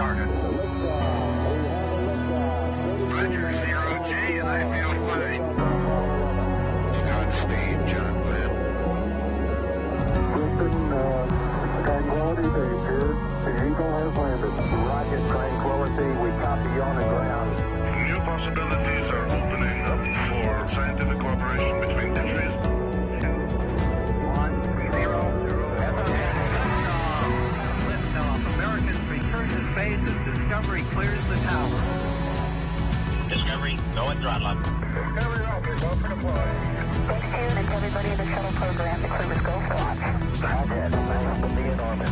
started. Roger, 0G, and I feel fine. Godspeed, John Glenn. Tranquility Base here. The Eagle has landed. Roger, Tranquility. We copy you on the ground. New possibilities are opening up for scientific cooperation between countries. 1-0. Americans return to space as Discovery clears the tower. Discovery, go and throttle up. Discovery rocket, go for deploy. And everybody in the shuttle program, the crew is go for launch. Roger, nice to be in orbit.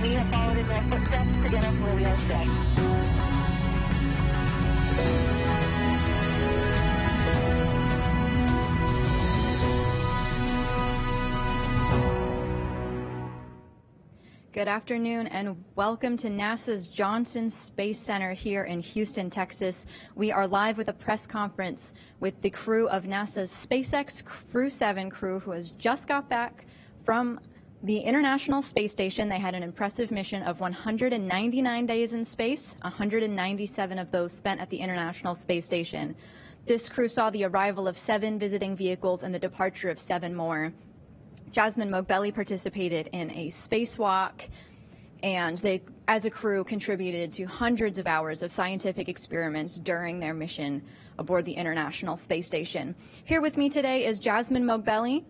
We have followed in their footsteps to get us where we are today. Good afternoon and welcome to NASA's Johnson Space Center here in Houston, Texas. We are live with a press conference with the crew of NASA's SpaceX Crew-7 crew who has just got back from the International Space Station. They had an impressive mission of 199 days in space, 197 of those spent at the International Space Station. This crew saw the arrival of 7 visiting vehicles and the departure of 7 more. Jasmin Moghbeli participated in a spacewalk, and they, as a crew, contributed to hundreds of hours of scientific experiments during their mission aboard the International Space Station. Here with me today is Jasmin Moghbeli,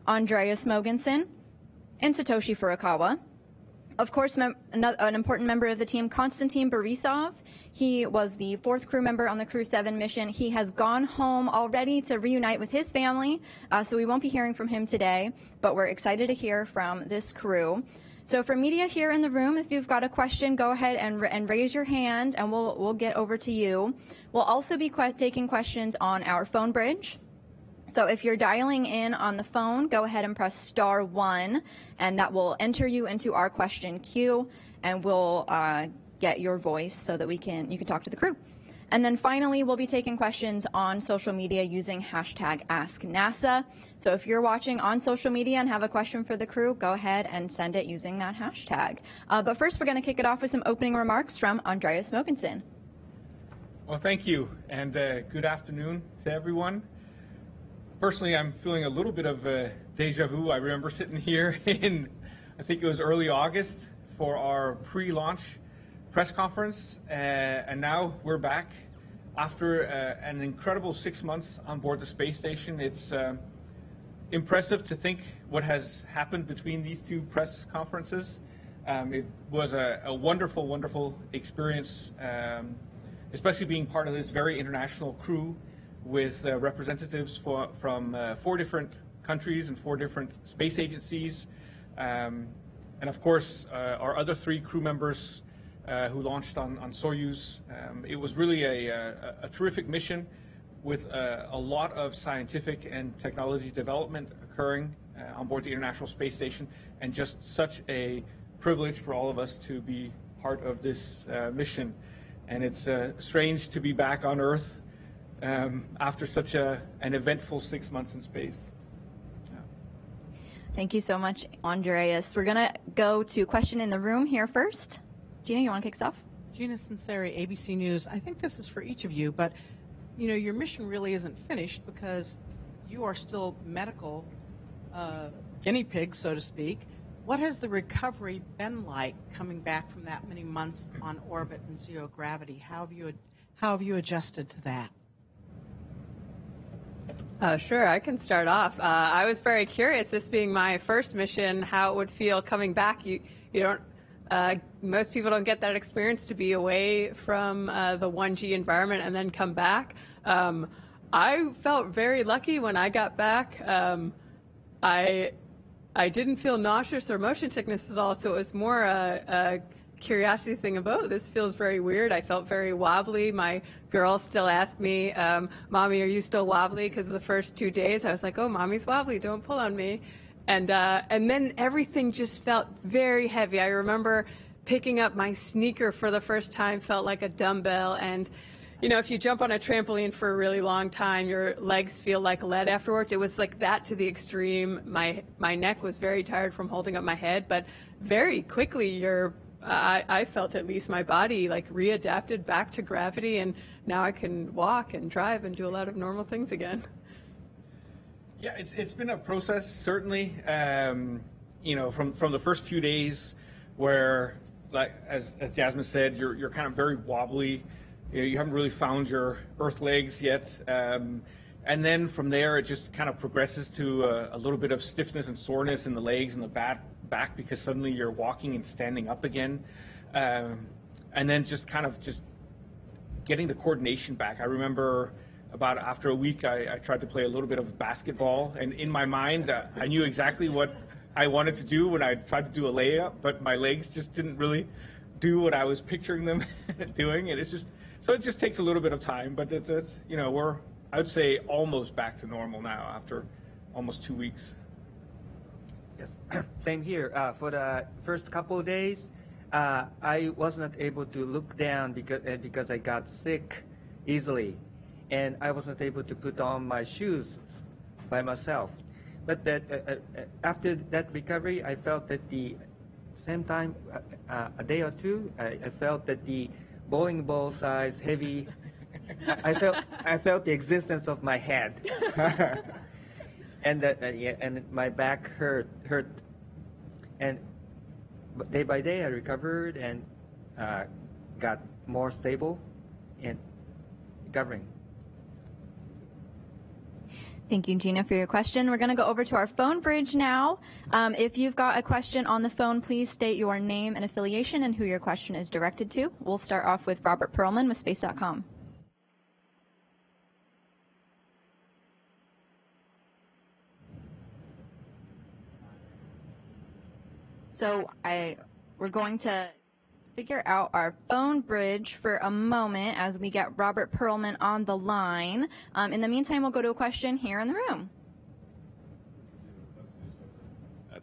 Andreas Mogensen, and Satoshi Furukawa. Of course, an important member of the team, Konstantin Borisov. He was the 4th crew member on the Crew-7 mission. He has gone home already to reunite with his family, so we won't be hearing from him today, but we're excited to hear from this crew. So for media here in the room, if you've got a question, go ahead and raise your hand, and we'll get over to you. We'll also be taking questions on our phone bridge. So if you're dialing in on the phone, go ahead and press *1, and that will enter you into our question queue, and we'll get your voice so that you can talk to the crew. And then finally, we'll be taking questions on social media using #AskNASA. So if you're watching on social media and have a question for the crew, go ahead and send it using that hashtag. But first, we're going to kick it off with some opening remarks from Andreas Mogensen. Well, thank you, and good afternoon to everyone. Personally, I'm feeling a little bit of deja vu. I remember sitting here in, I think it was early August, for our pre-launch press conference, and now we're back after an incredible 6 months on board the space station. It's impressive to think what has happened between these 2 press conferences. It was a wonderful, wonderful experience, especially being part of this very international crew with representatives from 4 different countries and 4 different space agencies, and of course our other 3 crew members who launched on Soyuz. It was really a terrific mission with a lot of scientific and technology development occurring on board the International Space Station, and just such a privilege for all of us to be part of this mission. And it's strange to be back on Earth after such an eventful 6 months in space. Yeah. Thank you so much, Andreas. We're going to go to question in the room here first. Gina, you want to kick us off? Gina Sinceri, ABC News. I think this is for each of you, but you know, your mission really isn't finished because you are still medical guinea pigs, so to speak. What has the recovery been like coming back from that many months on orbit and 0 gravity? How have you adjusted to that? Sure, I can start off. I was very curious, this being my first mission, how it would feel coming back. You don't. Most people don't get that experience to be away from the 1G environment and then come back. I felt very lucky when I got back. I didn't feel nauseous or motion sickness at all, so it was more a curiosity thing about this feels very weird. I felt very wobbly. My girls still ask me, Mommy, are you still wobbly? Because the first 2 days I was like, oh, Mommy's wobbly, don't pull on me. And then everything just felt very heavy. I remember picking up my sneaker for the first time, felt like a dumbbell. And, you know, if you jump on a trampoline for a really long time, your legs feel like lead afterwards. It was like that to the extreme. My neck was very tired from holding up my head, but very quickly your I felt at least my body like readapted back to gravity, and now I can walk and drive and do a lot of normal things again. Yeah, it's been a process, certainly. You know, from the first few days where, like as Jasmin said, you're kind of very wobbly. You know, you haven't really found your Earth legs yet. And then from there, it just kind of progresses to a little bit of stiffness and soreness in the legs and the back because suddenly you're walking and standing up again. And then just kind of just getting the coordination back. I remember about after a week, I tried to play a little bit of basketball. And in my mind, I knew exactly what I wanted to do when I tried to do a layup, but my legs just didn't really do what I was picturing them doing. And it's just, so it just takes a little bit of time, but it's you know, I would say almost back to normal now after almost 2 weeks. Yes, same here. For the first couple of days, I was not able to look down because I got sick easily, and I wasn't able to put on my shoes by myself. But after that recovery, I felt that the same time, a day or two, I felt that the bowling ball size heavy. I felt the existence of my head, and and my back hurt, and day by day I recovered and got more stable and recovering. Thank you, Gina, for your question. We're going to go over to our phone bridge now. If you've got a question on the phone, please state your name and affiliation and who your question is directed to. We'll start off with Robert Perlman with Space.com. So we're going to figure out our phone bridge for a moment as we get Robert Perlman on the line. In the meantime, we'll go to a question here in the room.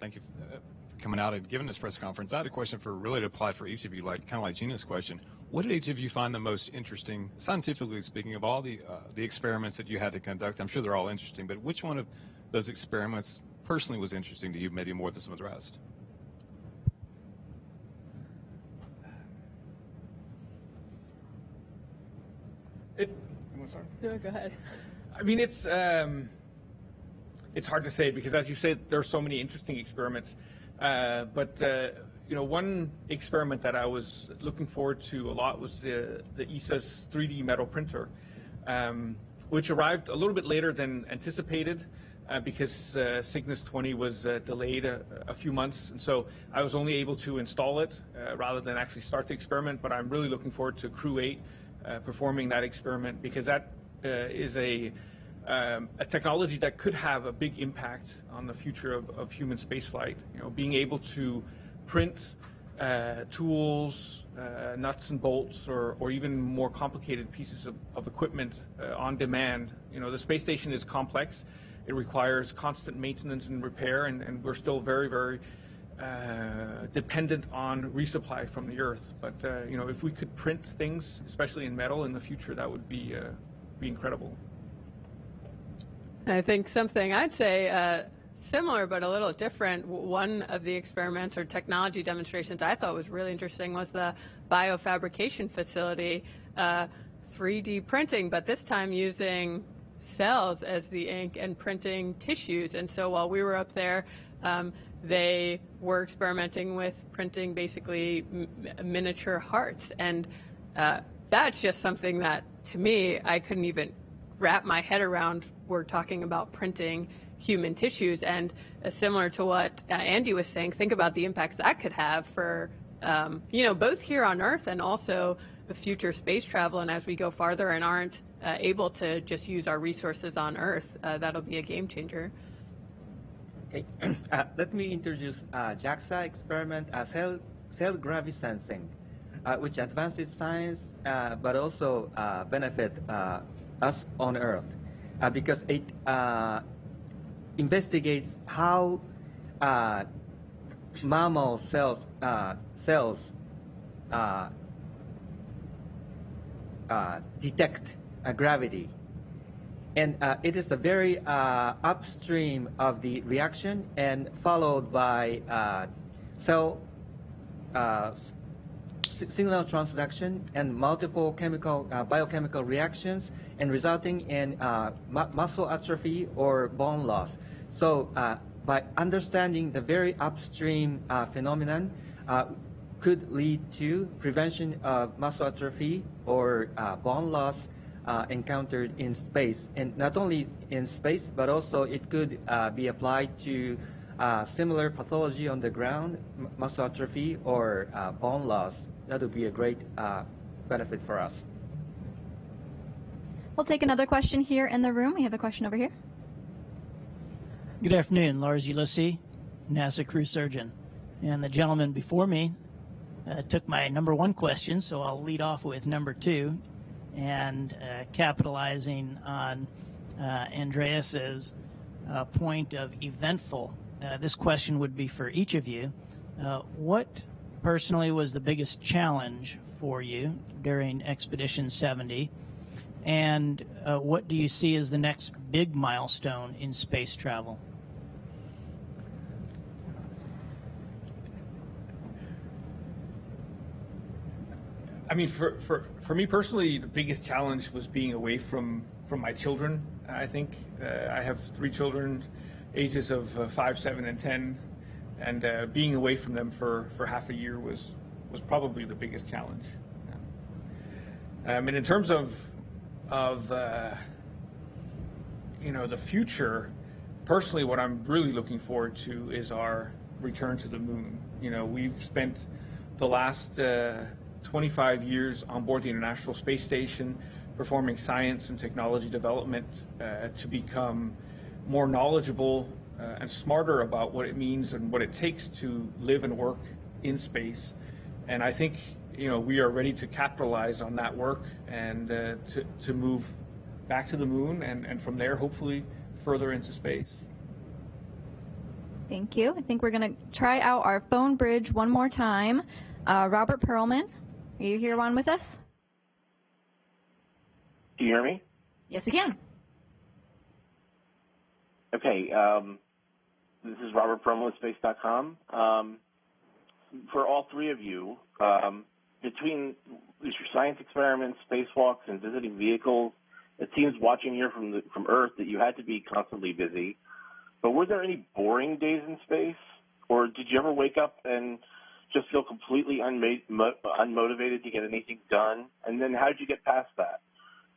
Thank you for coming out and giving this press conference. I had a question really to apply for each of you, kind of like Gina's question. What did each of you find the most interesting, scientifically speaking, of all the experiments that you had to conduct? I'm sure they're all interesting, but which one of those experiments personally was interesting to you, maybe more than some of the rest? No, go ahead. I mean, it's hard to say because, as you said, there are so many interesting experiments. But you know, one experiment that I was looking forward to a lot was the ESA's 3D metal printer, which arrived a little bit later than anticipated because Cygnus 20 was delayed a few months, and so I was only able to install it rather than actually start the experiment. But I'm really looking forward to Crew-8 performing that experiment because that is a technology that could have a big impact on the future of human spaceflight. You know, being able to print tools, nuts and bolts, or even more complicated pieces of equipment on demand. You know, the space station is complex. It requires constant maintenance and repair, and we're still very, very dependent on resupply from the Earth. But you know, if we could print things, especially in metal, in the future, that would be incredible. I think something I'd say similar but a little different. One of the experiments or technology demonstrations I thought was really interesting was the biofabrication facility, 3D printing, but this time using cells as the ink and printing tissues. And so while we were up there, they were experimenting with printing basically miniature hearts. And that's just something that, to me, I couldn't even wrap my head around. We're talking about printing human tissues, and similar to what Andy was saying, think about the impacts that could have for, you know, both here on Earth and also the future space travel. And as we go farther and aren't able to just use our resources on Earth, that'll be a game changer. Okay, let me introduce JAXA experiment, cell gravity sensing, which advances science, but also benefit us on Earth, because it investigates how mammal cells detect gravity. And it is a very upstream of the reaction and followed by cell signal transduction and multiple biochemical reactions, and resulting in muscle atrophy or bone loss. So by understanding the very upstream phenomenon, could lead to prevention of muscle atrophy or bone loss encountered in space. And not only in space, but also it could be applied to similar pathology on the ground, muscle atrophy or bone loss. That would be a great benefit for us. We'll take another question here in the room. We have a question over here. Good afternoon, Lars Ulysses, NASA crew surgeon. And the gentleman before me took my number one question, so I'll lead off with number two. And capitalizing on Andreas's point of eventful, this question would be for each of you. What personally was the biggest challenge for you during Expedition 70? And what do you see as the next big milestone in space travel? I mean, for me personally, the biggest challenge was being away from my children. I think I have 3 children, ages of 5, 7, and 10, and being away from them for half a year was probably the biggest challenge. And in terms of you know, the future, personally, what I'm really looking forward to is our return to the moon. You know, we've spent the last 25 years on board the International Space Station performing science and technology development to become more knowledgeable and smarter about what it means and what it takes to live and work in space. And I think, you know, we are ready to capitalize on that work and to move back to the moon and from there hopefully further into space. Thank you. I think we're going to try out our phone bridge one more time. Robert Perlman, are you here on with us? Do you hear me? Yes, we can. Okay. This is Robert Perlman with Space.com. For all 3 of you, between your science experiments, spacewalks, and visiting vehicles, it seems watching here from Earth that you had to be constantly busy. But were there any boring days in space? Or did you ever wake up and just feel completely unmotivated to get anything done? And then how did you get past that?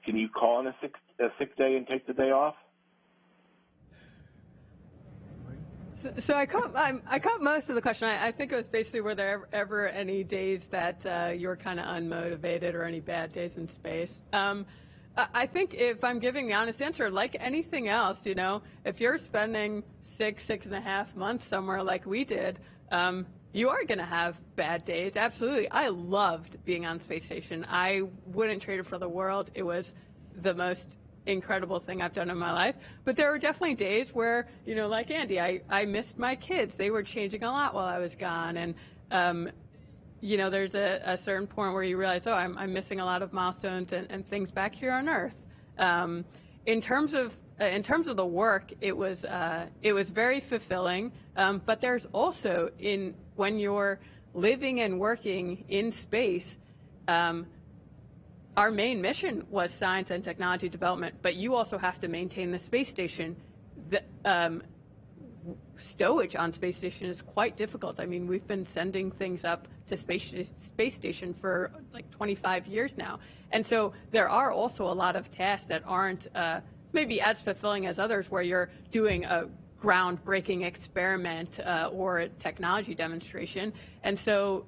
Can you call in a sick day and take the day off? So I caught most of the question. I think it was basically, were there ever any days that you were kind of unmotivated or any bad days in space? I think if I'm giving the honest answer, like anything else, you know, if you're spending 6.5 months somewhere like we did, you are going to have bad days. Absolutely. I loved being on Space Station. I wouldn't trade it for the world. It was the most incredible thing I've done in my life. But there were definitely days where, you know, like Andy, I missed my kids. They were changing a lot while I was gone. And, you know, there's a certain point where you realize, oh, I'm missing a lot of milestones and things back here on Earth. In terms of the work, it was very fulfilling. But there's also, when you're living and working in space, our main mission was science and technology development, but you also have to maintain the space station. The stowage on space station is quite difficult. I mean, we've been sending things up to space station for like 25 years now. And so there are also a lot of tasks that aren't maybe as fulfilling as others, where you're doing a groundbreaking experiment or a technology demonstration. And so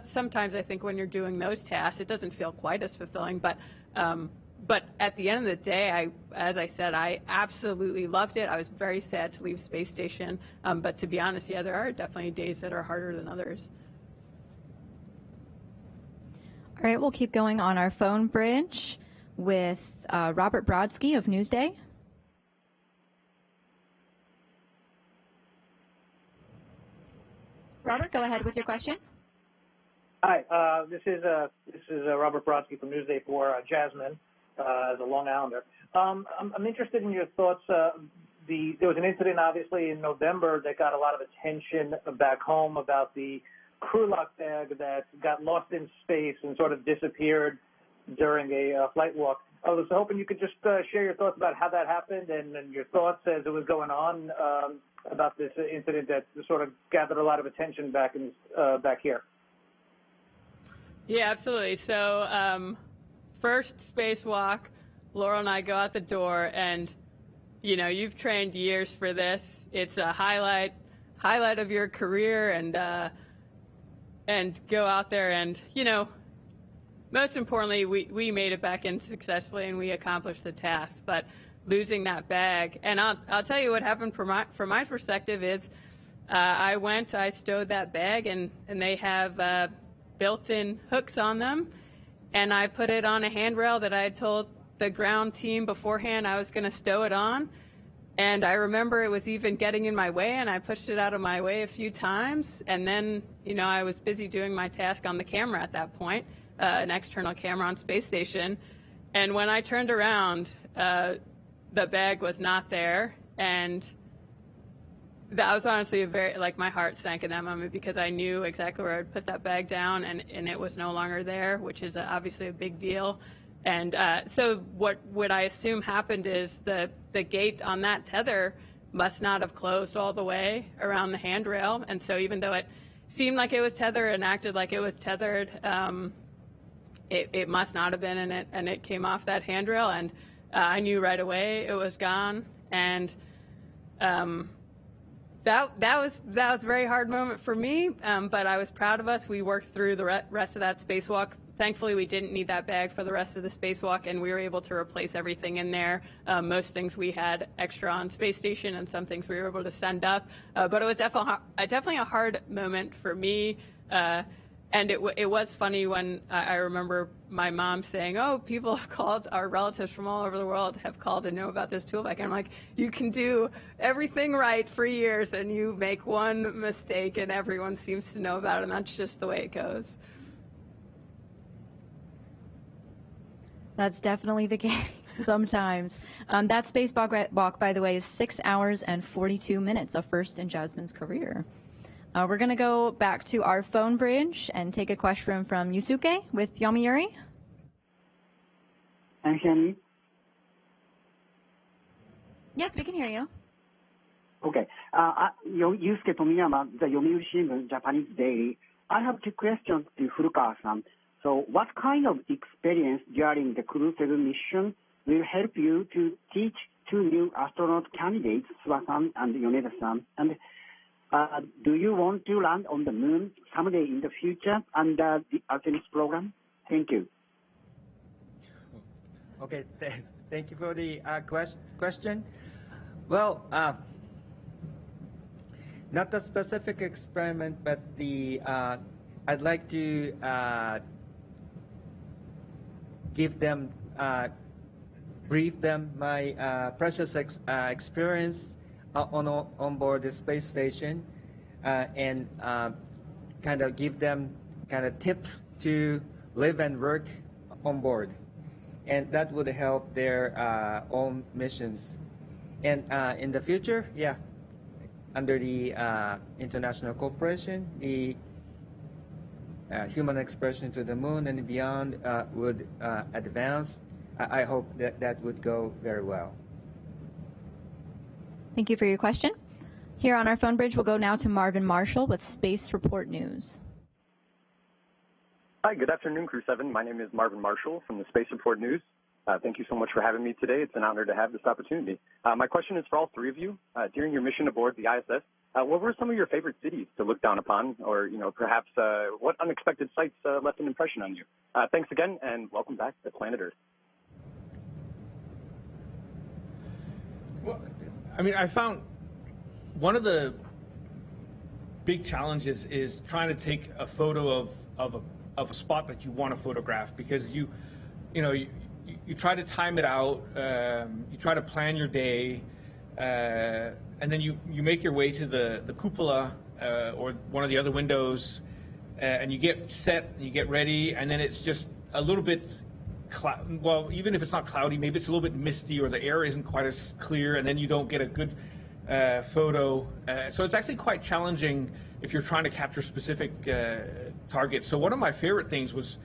sometimes I think when you're doing those tasks, it doesn't feel quite as fulfilling. But at the end of the day, as I said, I absolutely loved it. I was very sad to leave space station. But to be honest, yeah, there are definitely days that are harder than others. All right, we'll keep going on our phone bridge with Robert Brodsky of Newsday. Robert, go ahead with your question. Hi, this is Robert Brodsky from Newsday for Jasmin, the Long Islander. I'm interested in your thoughts. There was an incident, obviously, in November that got a lot of attention back home about the crew lock bag that got lost in space and sort of disappeared during a flight walk. I was hoping you could just share your thoughts about how that happened and your thoughts as it was going on about this incident that sort of gathered a lot of attention back here. Yeah, absolutely. So first spacewalk, Loral and I go out the door, and you've trained years for this. It's a highlight of your career, and go out there and most importantly, we made it back in successfully and we accomplished the task. But losing that bag, and I'll tell you what happened from my perspective is I stowed that bag, and they have built-in hooks on them, and I put it on a handrail that I had told the ground team beforehand I was going to stow it on. And I remember it was even getting in my way, and I pushed it out of my way a few times. And then, I was busy doing my task on the camera at that point, an external camera on space station. And when I turned around, the bag was not there. And that was honestly my heart sank in that moment, because I knew exactly where I'd put that bag down, and it was no longer there, which is obviously a big deal. And so what I assume happened is the gate on that tether must not have closed all the way around the handrail. And so even though it seemed like it was tethered and acted like it was tethered, it must not have been, and it came off that handrail. And I knew right away it was gone. And that was a very hard moment for me, but I was proud of us. We worked through the rest of that spacewalk. Thankfully, we didn't need that bag for the rest of the spacewalk, and we were able to replace everything in there. Most things we had extra on space station, and some things we were able to send up. But it was definitely a hard moment for me. And it was funny when I remember my mom saying, "Oh, people have called, our relatives from all over the world have called to know about this tool bag." And I'm like, you can do everything right for years, and you make one mistake, and everyone seems to know about it, and that's just the way it goes. That's definitely the case sometimes. That spacewalk, by the way, is 6 hours and 42 minutes, a first in Jasmin's career. We're going to go back to our phone bridge and take a question from Yusuke with Yomiuri. Can you hear me? Yes, we can hear you. Okay. Yusuke Tomiyama, the Yomiuri Shimbun, Japanese Daily. I have two questions to Furukawa-san. So what kind of experience during the Crew-7 mission will help you to teach two new astronaut candidates, Suwa-san and Yoneda-san? And do you want to land on the moon someday in the future under the Artemis program? Thank you. Okay, thank you for the question. Well, not a specific experiment, but I'd like to brief them my precious experience on board the space station, and kind of give them kind of tips to live and work on board, and that would help their own missions. And in the future, yeah, under the international cooperation, the human exploration to the moon and beyond would advance. I hope that would go very well. Thank you for your question. Here on our phone bridge, we'll go now to Marvin Marshall with Space Report News. Hi, good afternoon, Crew-7. My name is Marvin Marshall from the Space Report News. Thank you so much for having me today. It's an honor to have this opportunity. My question is for all three of you. During your mission aboard the ISS, what were some of your favorite cities to look down upon, or perhaps what unexpected sights left an impression on you? Thanks again, and welcome back to planet Earth. Well, I mean, I found one of the big challenges is trying to take a photo of a spot that you want to photograph, because you try to time it out, you try to plan your day, and then you make your way to the cupola or one of the other windows, and you get set and you get ready, and then it's just a little bit well, even if it's not cloudy, maybe it's a little bit misty, or the air isn't quite as clear, and then you don't get a good photo. So it's actually quite challenging if you're trying to capture specific targets. So one of my favorite things was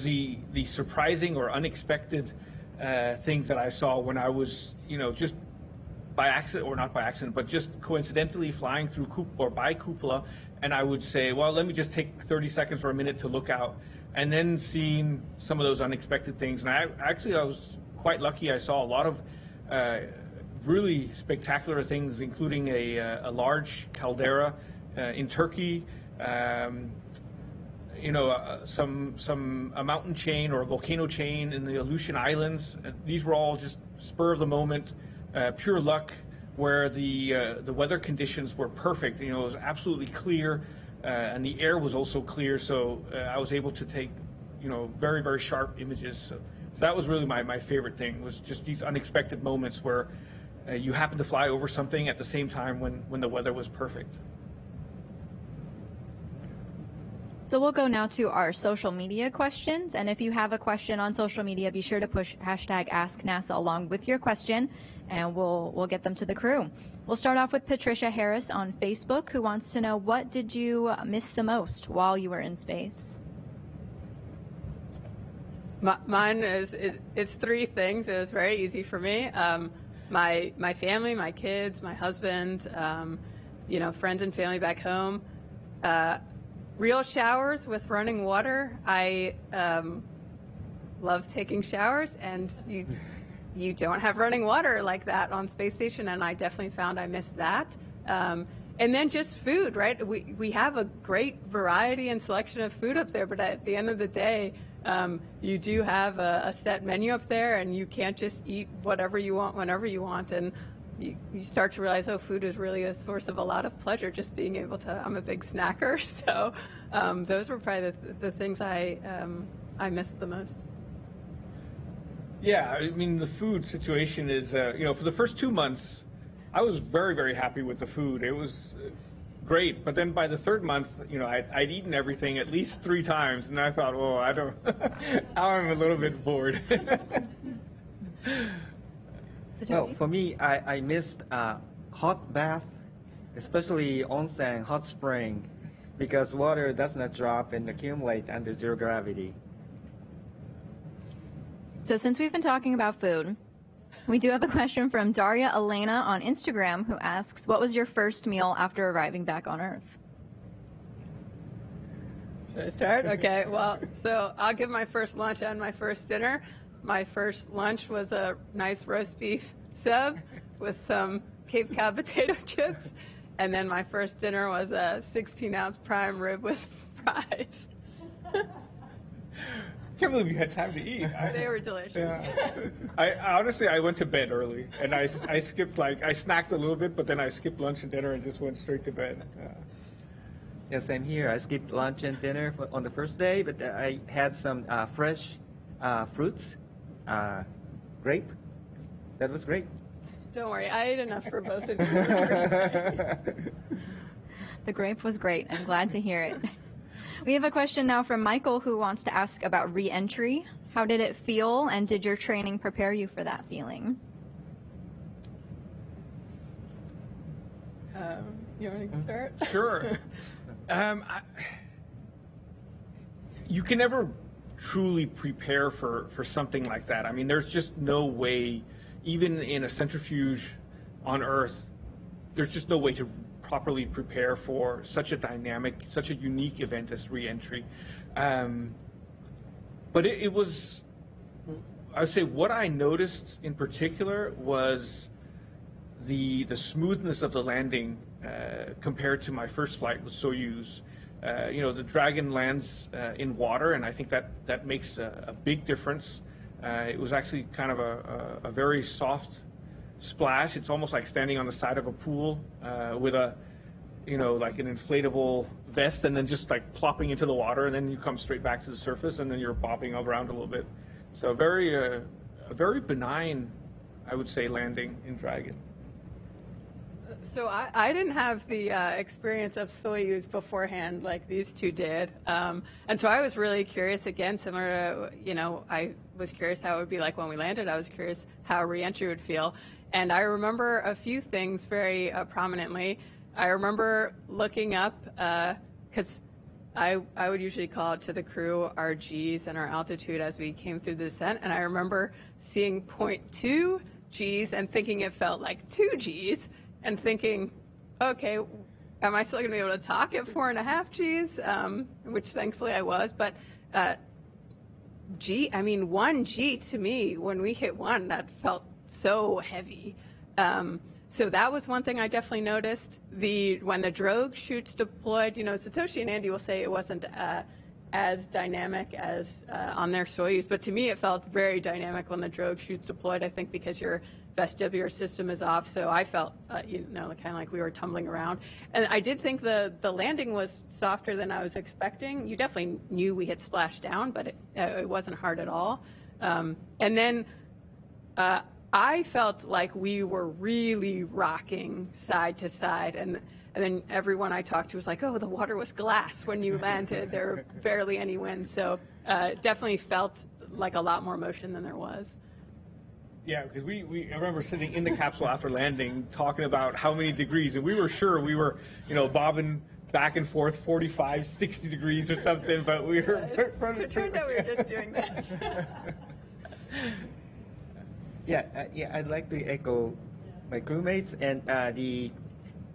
the surprising or unexpected things that I saw when I was, just by accident, or not by accident, but just coincidentally flying through or by cupola, and I would say, well, let me just take 30 seconds or a minute to look out, and then seeing some of those unexpected things. And I was quite lucky. I saw a lot of really spectacular things, including a large caldera in Turkey, a mountain chain or a volcano chain in the Aleutian Islands. These were all just spur of the moment, pure luck, where the weather conditions were perfect. It was absolutely clear, and the air was also clear. So I was able to take, very, very sharp images. So that was really my favorite thing, was just these unexpected moments where you happen to fly over something at the same time when the weather was perfect. So we'll go now to our social media questions. And if you have a question on social media, be sure to push hashtag #AskNASA along with your question, and we'll get them to the crew. We'll start off with Patricia Harris on Facebook, who wants to know, what did you miss the most while you were in space? Mine it's three things. It was very easy for me. My family, my kids, my husband, friends and family back home. Real showers with running water. I love taking showers, and you don't have running water like that on space station, and I definitely found I missed that. And then just food, right? We have a great variety and selection of food up there, but at the end of the day, you do have a set menu up there, and you can't just eat whatever you want whenever you want. And you start to realize, food is really a source of a lot of pleasure, just being able to, I'm a big snacker, so those were probably the things I missed the most. Yeah, I mean, the food situation is, for the first 2 months, I was very, very happy with the food. It was great, but then by the third month, I'd eaten everything at least 3 times, and I thought, I don't, now I'm a little bit bored. Well, for me, I missed hot bath, especially onsen, hot spring, because water does not drop and accumulate under zero gravity. So since we've been talking about food, we do have a question from Daria Elena on Instagram, who asks, what was your first meal after arriving back on Earth? Should I start? Okay, well, so I'll give my first lunch and my first dinner. My first lunch was a nice roast beef sub with some Cape Cod potato chips. And then my first dinner was a 16-ounce prime rib with fries. I can't believe you had time to eat. They were delicious. Yeah. I honestly, I went to bed early, and I skipped, I snacked a little bit, but then I skipped lunch and dinner and just went straight to bed. Yeah, same here. I skipped lunch and dinner on the first day, but I had some fresh fruits. Grape. That was great. Don't worry, I ate enough for both of you. The grape was great. I'm glad to hear it. We have a question now from Michael, who wants to ask about re-entry. How did it feel, and did your training prepare you for that feeling? You want to start? Sure. You can never truly prepare for something like that. I mean, there's just no way, even in a centrifuge on Earth, there's just no way to properly prepare for such a dynamic, such a unique event as re-entry. But it was, I would say, what I noticed in particular was the smoothness of the landing compared to my first flight with Soyuz. The Dragon lands in water, and I think that makes a big difference. It was actually kind of a very soft splash. It's almost like standing on the side of a pool with like an inflatable vest, and then just like plopping into the water, and then you come straight back to the surface, and then you're bobbing around a little bit. So a very benign, I would say, landing in Dragon. So I didn't have the experience of Soyuz beforehand like these two did. And so I was really curious, again, similar to, I was curious how it would be like when we landed. I was curious how re-entry would feel. And I remember a few things very prominently. I remember looking up, because I would usually call it to the crew our G's and our altitude as we came through the descent, and I remember seeing 0.2 G's and thinking it felt like 2 G's, and thinking, okay, am I still going to be able to talk at 4.5 G's? Which thankfully I was, but 1 G to me, when we hit 1, that felt so heavy. So that was one thing I definitely noticed. When the drogue chutes deployed, Satoshi and Andy will say it wasn't as dynamic as on their Soyuz, but to me it felt very dynamic when the drogue chutes deployed, I think because your vestibular system is off, so I felt, kind of like we were tumbling around. And I did think the landing was softer than I was expecting. You definitely knew we had splashed down, but it wasn't hard at all. And then I felt like we were really rocking side to side, and then everyone I talked to was like, oh, the water was glass when you landed. There were barely any wind, so definitely felt like a lot more motion than there was. Yeah, because I remember sitting in the capsule after landing talking about how many degrees, and we were sure we were, bobbing back and forth 45, 60 degrees or something, but we were... It turns out we were just doing this. I'd like to echo my crewmates, and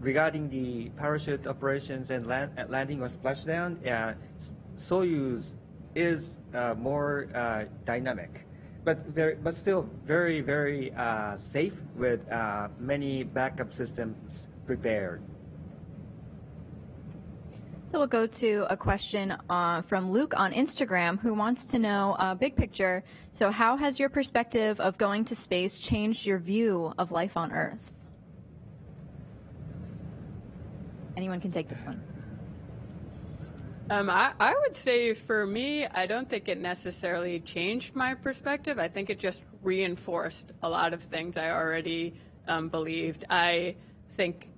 regarding the parachute operations and landing or splashdown, Soyuz is more dynamic, but still very, very safe with many backup systems prepared. So we'll go to a question from Luke on Instagram, who wants to know, big picture, so how has your perspective of going to space changed your view of life on Earth? Anyone can take this one. I would say for me, I don't think it necessarily changed my perspective. I think it just reinforced a lot of things I already believed. I think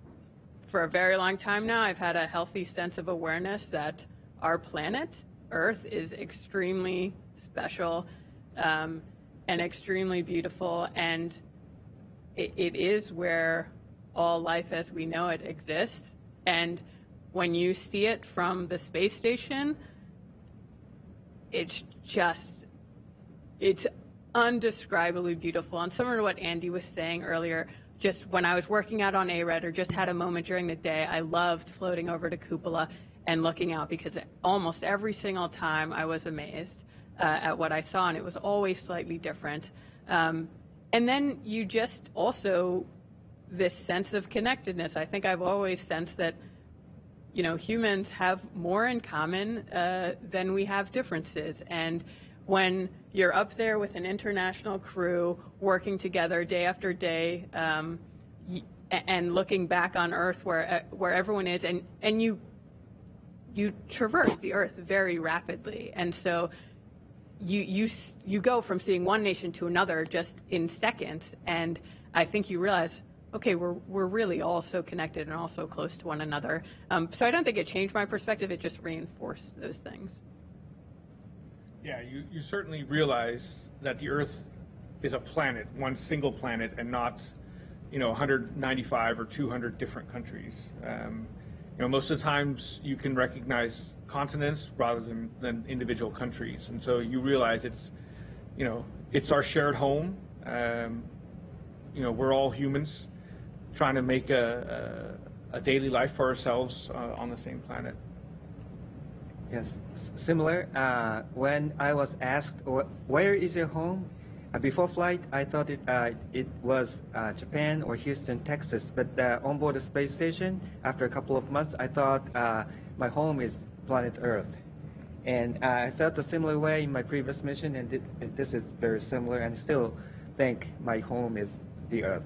for a very long time now, I've had a healthy sense of awareness that our planet, Earth, is extremely special and extremely beautiful, and it is where all life as we know it exists. And when you see it from the space station, it's undescribably beautiful. And similar to what Andy was saying earlier, just when I was working out on ARED or just had a moment during the day, I loved floating over to Cupola and looking out, because almost every single time I was amazed at what I saw, and it was always slightly different. And then you just also, this sense of connectedness. I think I've always sensed that, humans have more in common than we have differences. And when you're up there with an international crew working together day after day, and looking back on Earth where everyone is, and you traverse the Earth very rapidly, and so you go from seeing one nation to another just in seconds, and I think you realize, okay, we're really all so connected and all so close to one another. So I don't think it changed my perspective, it just reinforced those things. Yeah, you certainly realize that the Earth is a planet, one single planet, and not, 195 or 200 different countries. Most of the times you can recognize continents rather than individual countries, and so you realize it's our shared home. We're all humans trying to make a daily life for ourselves on the same planet. Yes, similar. When I was asked, where is your home? Before flight, I thought it was Japan or Houston, Texas. But on board the space station, after a couple of months, I thought my home is planet Earth. And I felt a similar way in my previous mission, and this is very similar, and still think my home is the Earth.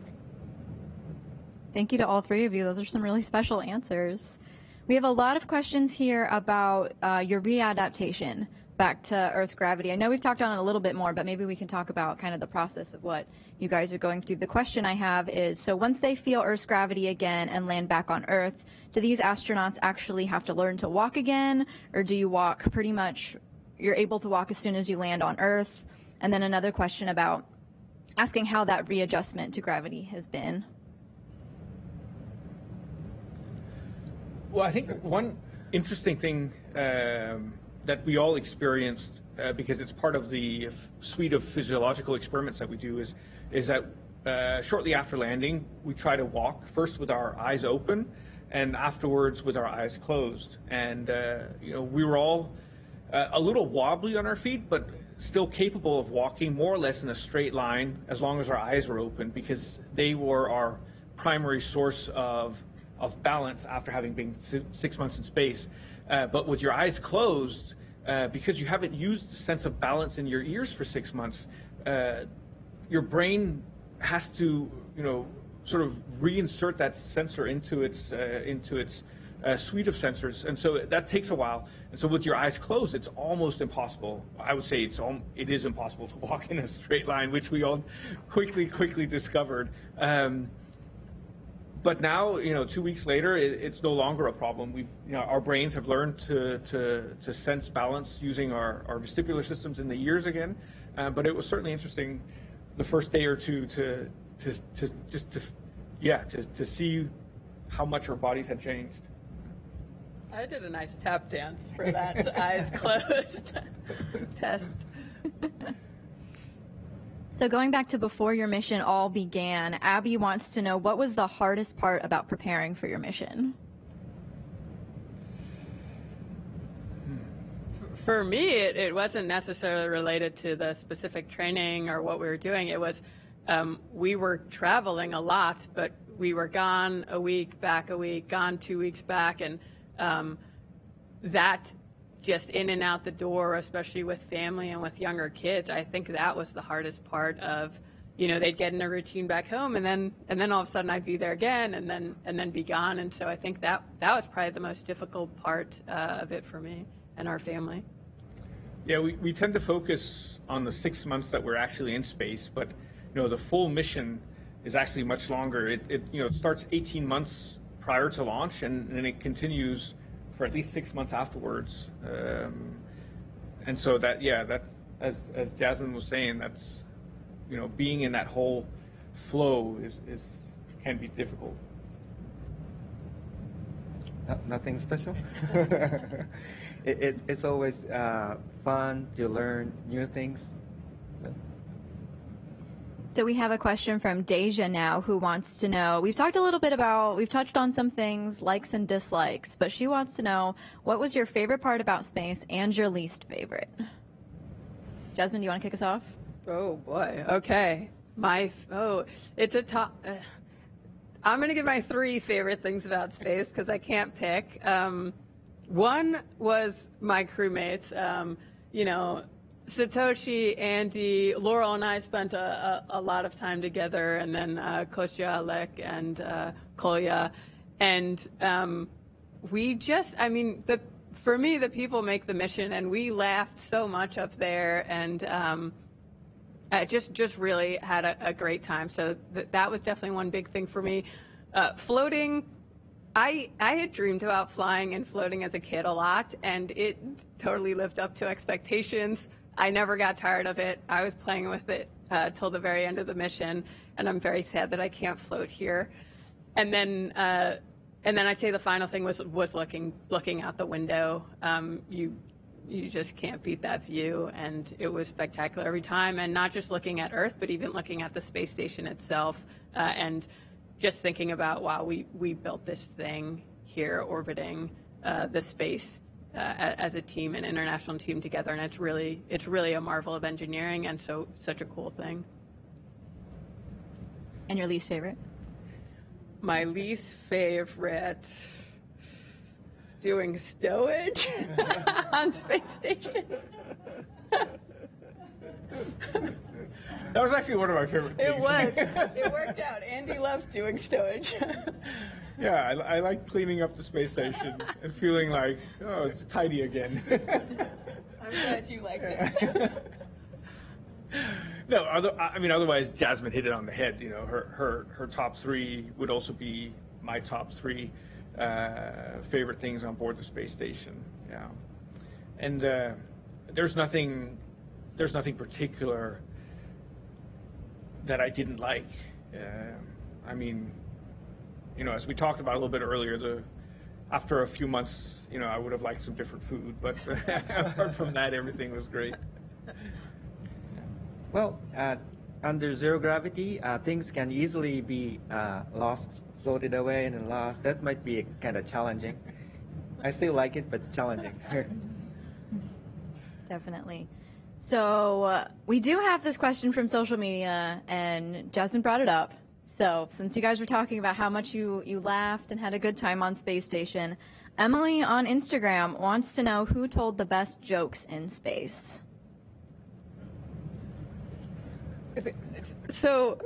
Thank you to all three of you. Those are some really special answers. We have a lot of questions here about your readaptation back to Earth's gravity. I know we've talked on it a little bit more, but maybe we can talk about kind of the process of what you guys are going through. The question I have is, so once they feel Earth's gravity again and land back on Earth, do these astronauts actually have to learn to walk again, or do you walk pretty much, you're able to walk as soon as you land on Earth? And then another question about asking how that readjustment to gravity has been. Well, I think one interesting thing that we all experienced, because it's part of the suite of physiological experiments that we do, is that shortly after landing, we try to walk first with our eyes open, and afterwards with our eyes closed. And we were all a little wobbly on our feet, but still capable of walking more or less in a straight line as long as our eyes were open, because they were our primary source of balance after having been 6 months in space. But with your eyes closed, because you haven't used the sense of balance in your ears for 6 months, your brain has to, sort of reinsert that sensor into its suite of sensors, and so that takes a while. And so with your eyes closed, it's almost impossible. I would say it is impossible to walk in a straight line, which we all quickly discovered. But now, 2 weeks later, it's no longer a problem. Our brains have learned to sense balance using our vestibular systems in the ears again. But it was certainly interesting the first day or two to see how much our bodies had changed. I did a nice tap dance for that eyes closed test. So going back to before your mission all began, Abby wants to know, what was the hardest part about preparing for your mission? For me, it wasn't necessarily related to the specific training or what we were doing. It was we were traveling a lot, but we were gone a week, back a week, gone 2 weeks back, and that just in and out the door, especially with family and with younger kids, I think that was the hardest part of, they'd get in a routine back home, and then all of a sudden I'd be there again, and then be gone. And so I think that was probably the most difficult part of it for me and our family. Yeah, we tend to focus on the 6 months that we're actually in space, but the full mission is actually much longer. It starts 18 months prior to launch, and then it continues for at least 6 months afterwards. And so that as Jasmin was saying, that's being in that whole flow can be difficult. Nothing special. It's always fun to learn new things. So we have a question from Deja now, who wants to know, we've touched on some things, likes and dislikes, but she wants to know, what was your favorite part about space and your least favorite? Jasmin, do you want to kick us off? Oh boy. Okay. It's a top. I'm going to give my 3 favorite things about space because I can't pick. One was my crewmates. Satoshi, Andy, Loral, and I spent a lot of time together, and then Kostya, Alek, and Kolya. And for me, the people make the mission, and we laughed so much up there, and I just really had a great time. So that was definitely one big thing for me. Floating, I had dreamed about flying and floating as a kid a lot, and it totally lived up to expectations. I never got tired of it. I was playing with it till the very end of the mission, and I'm very sad that I can't float here. And then I'd say the final thing was looking out the window. You just can't beat that view, and it was spectacular every time. And not just looking at Earth, but even looking at the space station itself, and just thinking about, wow, we built this thing here orbiting the space as a team, an international team together, and it's really a marvel of engineering, and such a cool thing. And your least favorite? My least favorite, doing stowage on space station. That was actually one of my favorite things. It was. It worked out. Andy loved doing stowage. Yeah, I like cleaning up the space station and feeling like, oh, it's tidy again. I'm glad you liked it. No, otherwise Jasmin hit it on the head. Her top 3 would also be my top 3 favorite things on board the space station. Yeah, and there's nothing particular that I didn't like. As we talked about a little bit earlier, after a few months, I would have liked some different food, but apart from that, everything was great. Well, under zero gravity, things can easily be lost, floated away, and then lost. That might be kind of challenging. I still like it, but challenging. Definitely. So we do have this question from social media, and Jasmin brought it up. So since you guys were talking about how much you laughed and had a good time on Space Station, Emily on Instagram wants to know who told the best jokes in space. So,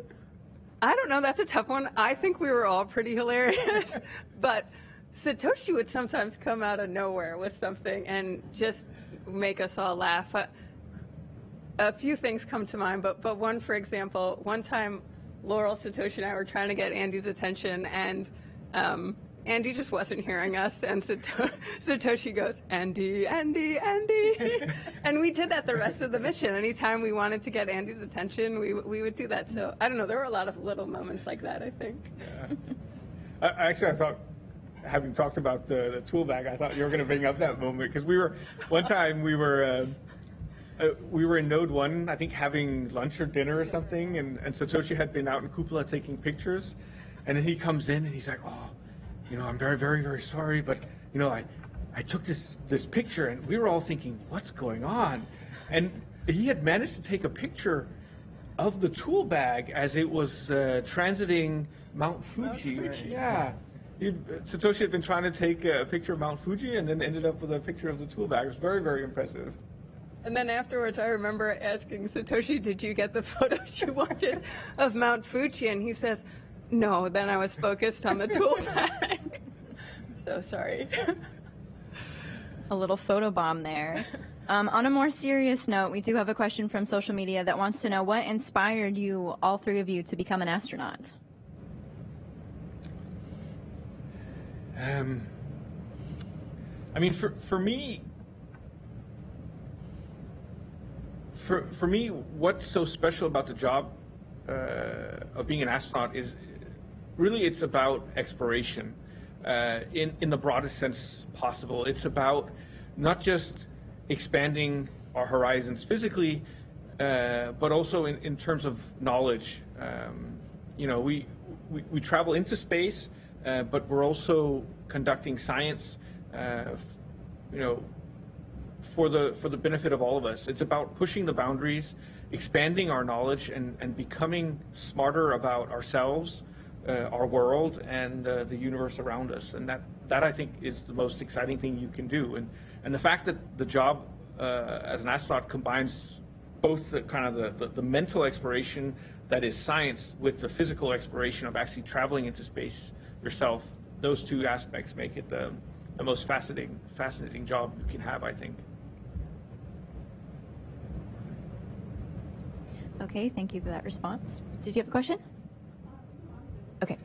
I don't know, that's a tough one. I think we were all pretty hilarious, but Satoshi would sometimes come out of nowhere with something and just make us all laugh. A few things come to mind, but one, for example, one time Loral, Satoshi, and I were trying to get Andy's attention, and Andy just wasn't hearing us, and Satoshi goes, Andy, Andy, Andy. And we did that the rest of the mission. Anytime we wanted to get Andy's attention, we would do that. So, I don't know, there were a lot of little moments like that, I think. Yeah. Actually, I thought, having talked about the tool bag, I thought you were going to bring up that moment, because one time we were in Node 1, I think having lunch or dinner or something, and Satoshi had been out in Cupola taking pictures, and then he comes in and he's like, oh, I'm very, very, very sorry, but, I took this picture, and we were all thinking, what's going on? And he had managed to take a picture of the tool bag as it was transiting Mount Fuji. Right? Yeah. Satoshi had been trying to take a picture of Mount Fuji and then ended up with a picture of the tool bag. It was very, very impressive. And then afterwards, I remember asking Satoshi, did you get the photos you wanted of Mount Fuji? And he says, no, then I was focused on the tool bag. So sorry. A little photo bomb there. On a more serious note, we do have a question from social media that wants to know what inspired you, all three of you, to become an astronaut? I mean, for me, for me, what's so special about the job of being an astronaut is really it's about exploration in the broadest sense possible. It's about not just expanding our horizons physically, but also in terms of knowledge. We travel into space, but we're also conducting science, for the benefit of all of us. It's about pushing the boundaries, expanding our knowledge, and becoming smarter about ourselves, our world, and the universe around us. And that I think is the most exciting thing you can do. And the fact that the job as an astronaut combines both the mental exploration that is science with the physical exploration of actually traveling into space yourself, those two aspects make it the most fascinating job you can have, I think. Okay, thank you for that response. Did you have a question? Okay.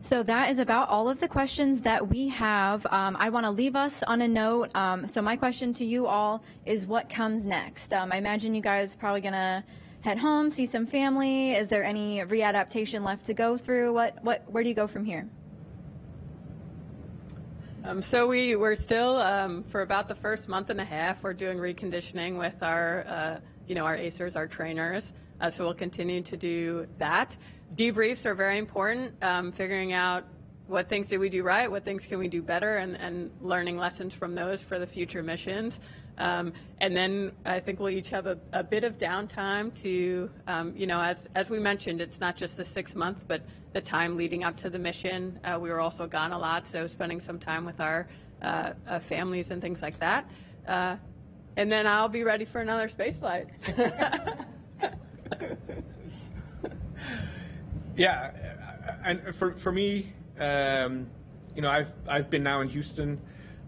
So that is about all of the questions that we have. I want to leave us on a note. So my question to you all is what comes next? I imagine you guys are probably going to head home, see some family. Is there any readaptation left to go through? Where do you go from here? So we're still, for about the first month and a half, we're doing reconditioning with our ACERs, our trainers. So we'll continue to do that. Debriefs are very important, figuring out what things did we do right, what things can we do better, and learning lessons from those for the future missions. And then I think we'll each have a bit of downtime to, as we mentioned, it's not just the 6 months, but the time leading up to the mission. We were also gone a lot, so spending some time with our families and things like that. And then I'll be ready for another space flight. Yeah, and for me, I've been now in Houston,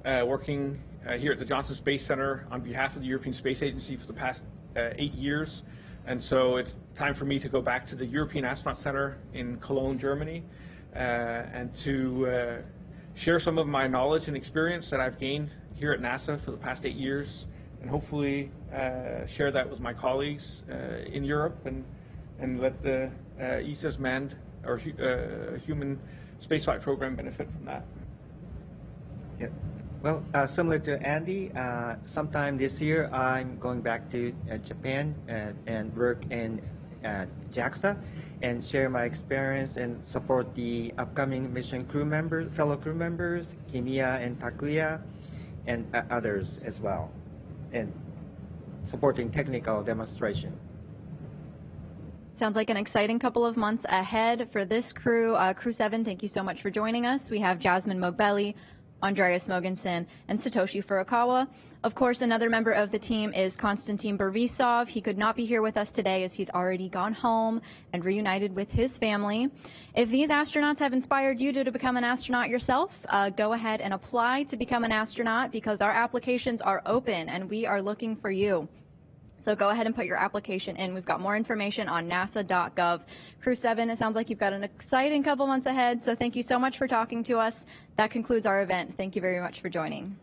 working here at the Johnson Space Center on behalf of the European Space Agency for the past 8 years, and so it's time for me to go back to the European Astronaut Center in Cologne, Germany, and to share some of my knowledge and experience that I've gained here at NASA for the past 8 years, and hopefully share that with my colleagues in Europe and let the ESA's manned or human spaceflight program benefit from that. Yeah. Well, similar to Andy, sometime this year I'm going back to Japan and work in JAXA and share my experience and support the upcoming mission fellow crew members, Kimiya and Takuya, and others as well, and supporting technical demonstration. Sounds like an exciting couple of months ahead for this crew. Crew-7, thank you so much for joining us. We have Jasmin Moghbeli, Andreas Mogensen, and Satoshi Furukawa. Of course, another member of the team is Konstantin Borisov. He could not be here with us today as he's already gone home and reunited with his family. If these astronauts have inspired you to become an astronaut yourself, go ahead and apply to become an astronaut because our applications are open and we are looking for you. So go ahead and put your application in. We've got more information on nasa.gov. Crew-7, it sounds like you've got an exciting couple months ahead, so thank you so much for talking to us. That concludes our event. Thank you very much for joining.